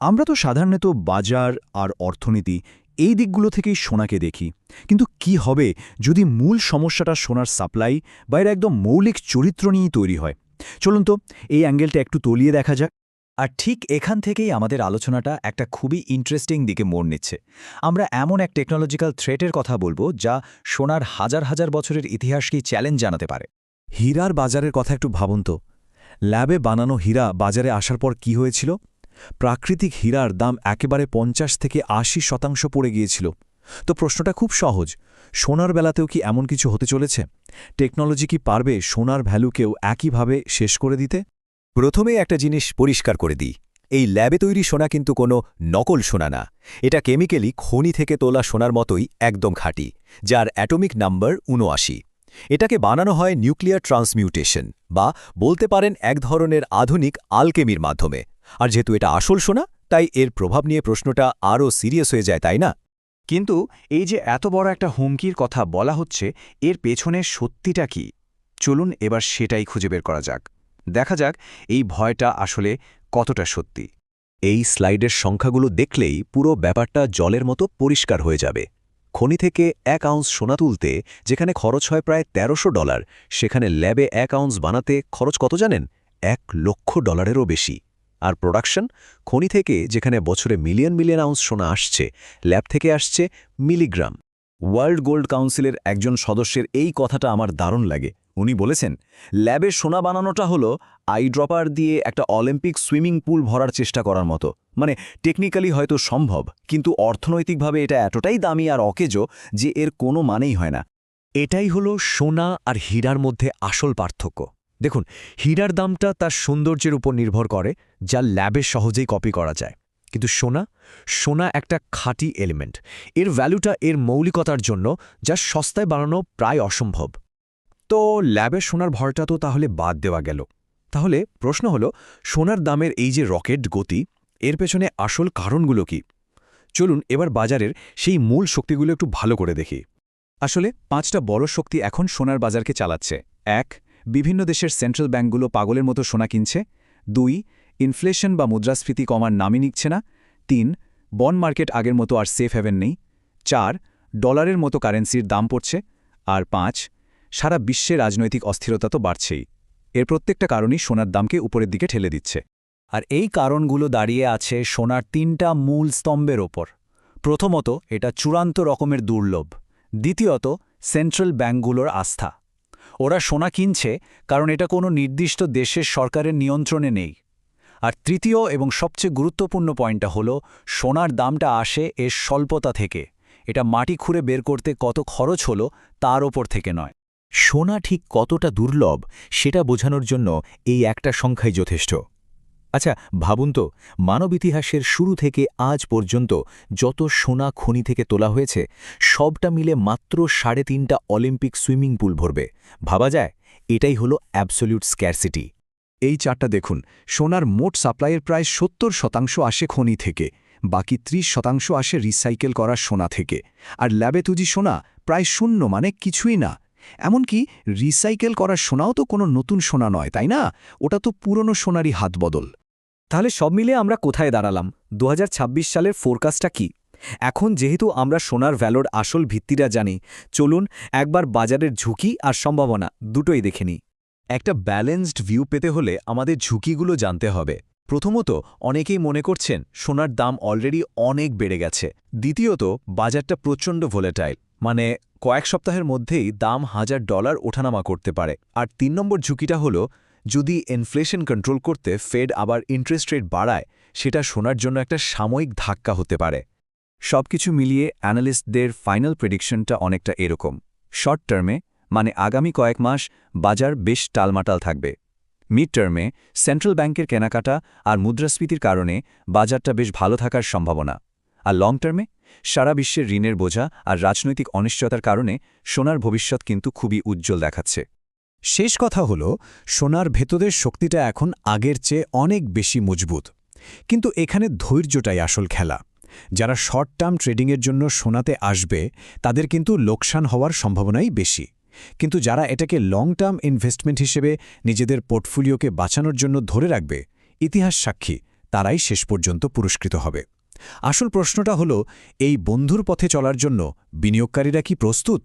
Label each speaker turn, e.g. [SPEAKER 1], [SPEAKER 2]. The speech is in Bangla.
[SPEAKER 1] আমরা তো সাধারণত বাজার আর অর্থনীতি এই দিকগুলো থেকেই সোনাকে দেখি, কিন্তু কি হবে যদি মূল সমস্যাটা সোনার সাপ্লাই বা এর একদম মৌলিক চরিত্র নিয়েই তৈরি হয়? চলুন তো এই অ্যাঙ্গেলটা একটু তলিয়ে দেখা যাক।
[SPEAKER 2] আর ঠিক এখান থেকেই আমাদের আলোচনাটা একটা খুবই ইন্টারেস্টিং দিকে মোড় নিচ্ছে। আমরা এমন এক টেকনোলজিক্যাল থ্রেটের কথা বলবো যা সোনার হাজার হাজার বছরের ইতিহাসকেই চ্যালেঞ্জ জানাতে পারে।
[SPEAKER 1] হীরার বাজারের কথা একটু ভাবুন তো। ল্যাবে বানানো হীরা বাজারে আসার পর কি হয়েছিল? প্রাকৃতিক হীরার দাম একেবারে 50 থেকে 80% পড়ে গিয়েছিল। তো প্রশ্নটা খুব সহজ, সোনার বেলাতেও কি এমন কিছু হতে চলেছে? টেকনোলজি কি পারবে সোনার ভ্যালুকেও একইভাবে শেষ করে দিতে?
[SPEAKER 2] প্রথমেই একটা জিনিস পরিষ্কার করে দিই, এই ল্যাবে তৈরি সোনা কিন্তু কোনো নকল সোনা না। এটা কেমিক্যালি খনি থেকে তোলা সোনার মতোই একদম খাঁটি, যার অ্যাটমিক নাম্বার ৭৯। এটাকে বানানো হয় নিউক্লিয়ার ট্রান্সমিউটেশন বা বলতে পারেন এক ধরনের আধুনিক আলকেমির মাধ্যমে। আর যেহেতু এটা আসল সোনা, তাই এর প্রভাব নিয়ে প্রশ্নটা আরও সিরিয়াস হয়ে যায়, তাই না?
[SPEAKER 3] কিন্তু এই যে এত বড় একটা হুমকির কথা বলা হচ্ছে, এর পেছনে সত্যিটা কি? চলুন এবার সেটাই খুঁজে বের করা যাক। দেখা যাক এই ভয়টা আসলে কতটা সত্যি।
[SPEAKER 2] এই স্লাইডের সংখ্যাগুলো দেখলেই পুরো ব্যাপারটা জলের মতো পরিষ্কার হয়ে যাবে। খনি থেকে 1 আউন্স সোনা তুলতে যেখানে খরচ হয় প্রায় $১৩০০, সেখানে ল্যাবে 1 আউন্স বানাতে খরচ কত জানেন? $১,০০,০০০-এরও বেশি। আর প্রোডাকশন, খনি থেকে যেখানে বছরে মিলিয়ন মিলিয়ন আউন্স সোনা আসছে, ল্যাব থেকে আসছে মিলিগ্রাম।
[SPEAKER 1] ওয়ার্ল্ড গোল্ড কাউন্সিলের একজন সদস্যের এই কথাটা আমার দারুণ লাগে। উনি বলেছেন, ল্যাবে সোনা বানানোটা হলো আইড্রপার দিয়ে একটা অলিম্পিক সুইমিং পুল ভরার চেষ্টা করার মতো। মানে টেকনিক্যালি হয়তো সম্ভব, কিন্তু অর্থনৈতিকভাবে এটা এতটাই দামি আর অকেজো যে এর কোনো মানেই হয় না।
[SPEAKER 2] এটাই হলো সোনা আর হীরার মধ্যে আসল পার্থক্য। দেখুন, হীরার দামটা তার সৌন্দর্যের উপর নির্ভর করে, যা ল্যাবে সহজেই কপি করা যায়। কিন্তু সোনা একটা খাঁটি এলিমেন্ট। এর ভ্যালুটা এর মৌলিকতার জন্য, যা সস্তায় বানানো প্রায় অসম্ভব। তো ল্যাবে সোনার ভরটা তো তাহলে বাদ দেওয়া গেল। তাহলে প্রশ্ন হলো, সোনার দামের এই যে রকেট গতি, এর পেছনে আসল কারণগুলো কি? চলুন এবার বাজারের সেই মূল শক্তিগুলো একটু ভালো করে দেখি।
[SPEAKER 1] আসলে 5টা বড় শক্তি এখন সোনার বাজারকে চালাচ্ছে। 1. বিভিন্ন দেশের সেন্ট্রাল ব্যাঙ্কগুলো পাগলের মতো সোনা কিনছে। 2. ইনফ্লেশন বা মুদ্রাস্ফীতি কমার নামই নিচ্ছে না। 3. বন্ড মার্কেট আগের মতো আর সেফ হেভেন নেই। 4. ডলারের মতো কারেন্সির দাম পড়ছে। আর 5. সারা বিশ্বে রাজনৈতিক অস্থিরতা তো বাড়ছেই। এর প্রত্যেকটা কারণই সোনার দামকে উপরের দিকে ঠেলে দিচ্ছে।
[SPEAKER 2] আর এই কারণগুলো দাঁড়িয়ে আছে সোনার 3টা মূল স্তম্ভের ওপর। প্রথমত, এটা চূড়ান্ত রকমের দুর্লভ। দ্বিতীয়ত, সেন্ট্রাল ব্যাঙ্কগুলোর আস্থা। ওরা সোনা কিনছে কারণ এটা কোনো নির্দিষ্ট দেশের সরকারের নিয়ন্ত্রণে নেই। আর তৃতীয় এবং সবচেয়ে গুরুত্বপূর্ণ পয়েন্টটা হলো, সোনার দামটা আসে এর স্বল্পতা থেকে। এটা মাটি খুঁড়ে বের করতে কত খরচ হলো তার ওপর থেকে নয়। সোনা ঠিক কতটা দুর্লভ সেটা বোঝানোর জন্য এই একটা সংখ্যাই যথেষ্ট। আচ্ছা ভাবুন তো, মানব ইতিহাসের শুরু থেকে আজ পর্যন্ত যত সোনা খনি থেকে তোলা হয়েছে, সবটা মিলে মাত্র 3.5টা অলিম্পিক সুইমিং পুল ভরবে। ভাবা যায়? এটাই হলো অ্যাবসোলিউট স্ক্যারসিটি।
[SPEAKER 1] এই চারটা দেখুন, সোনার মোট সাপ্লাইয়ের প্রায় 70% আসে খনি থেকে, বাকি 30% আসে রিসাইকেল করা সোনা থেকে। আর ল্যাবে তুজি সোনা প্রায় শূন্য, মানে কিছুই না। এমনকি রিসাইকেল করা সোনাও তো কোনো নতুন সোনা নয়, তাই না? ওটা তো পুরনো সোনারই হাতবদল।
[SPEAKER 2] তাহলে সব মিলে আমরা কোথায় দাঁড়ালাম? 2026 সালের ফোরকাস্টটা কি? এখন যেহেতু আমরা সোনার ভ্যালুর আসল ভিত্তিটা জানি, চলুন একবার বাজারের ঝুঁকি আর সম্ভাবনা দুটোই দেখে নিই।
[SPEAKER 1] একটা ব্যালেন্সড ভিউ পেতে হলে আমাদের ঝুঁকিগুলো জানতে হবে। প্রথমত, অনেকেই মনে করছেন সোনার দাম অলরেডি অনেক বেড়ে গেছে। দ্বিতীয়ত, বাজারটা প্রচণ্ড ভোলেটাইল, মানে কয়েক সপ্তাহের মধ্যেই দাম $1000 ওঠানামা করতে পারে। আর 3 নম্বর ঝুঁকিটা হলো, যদি ইনফ্লেশন কন্ট্রোল করতে ফেড আবার ইন্টারেস্ট রেট বাড়ায়, সেটা সোনার জন্য একটা সাময়িক ধাক্কা হতে পারে। সবকিছু মিলিয়ে অ্যানালিস্টদের ফাইনাল প্রেডিকশনটা অনেকটা এরকম। শর্ট টার্মে, মানে আগামী কয়েক মাস, বাজার বেশ টালমাটাল থাকবে। মিড টার্মে সেন্ট্রাল ব্যাংকের কেনাকাটা আর মুদ্রাস্ফীতির কারণে বাজারটা বেশ ভালো থাকার সম্ভাবনা। আর লং টার্মে সারা বিশ্বের ঋণের বোঝা আর রাজনৈতিক অনিশ্চয়তার কারণে সোনার ভবিষ্যৎ কিন্তু খুবই উজ্জ্বল দেখাচ্ছে। শেষ কথা হলো, সোনার ভেতরের শক্তিটা এখন আগের চেয়ে অনেক বেশি মজবুত। কিন্তু এখানে ধৈর্যটাই আসল খেলা। যারা শর্ট টার্ম ট্রেডিংয়ের জন্য সোনাতে আসবে, তাদের কিন্তু লোকসান হওয়ার সম্ভাবনাই বেশি। কিন্তু যারা এটাকে লং টার্ম ইনভেস্টমেন্ট হিসেবে নিজেদের পোর্টফোলিওকে বাঁচানোর জন্য ধরে রাখবে, ইতিহাস সাক্ষী তারাই শেষ পর্যন্ত পুরস্কৃত হবে আসল প্রশ্নটা হলো এই বন্ধুর পথে চলার জন্য বিনিয়োগকারীরা কি প্রস্তুত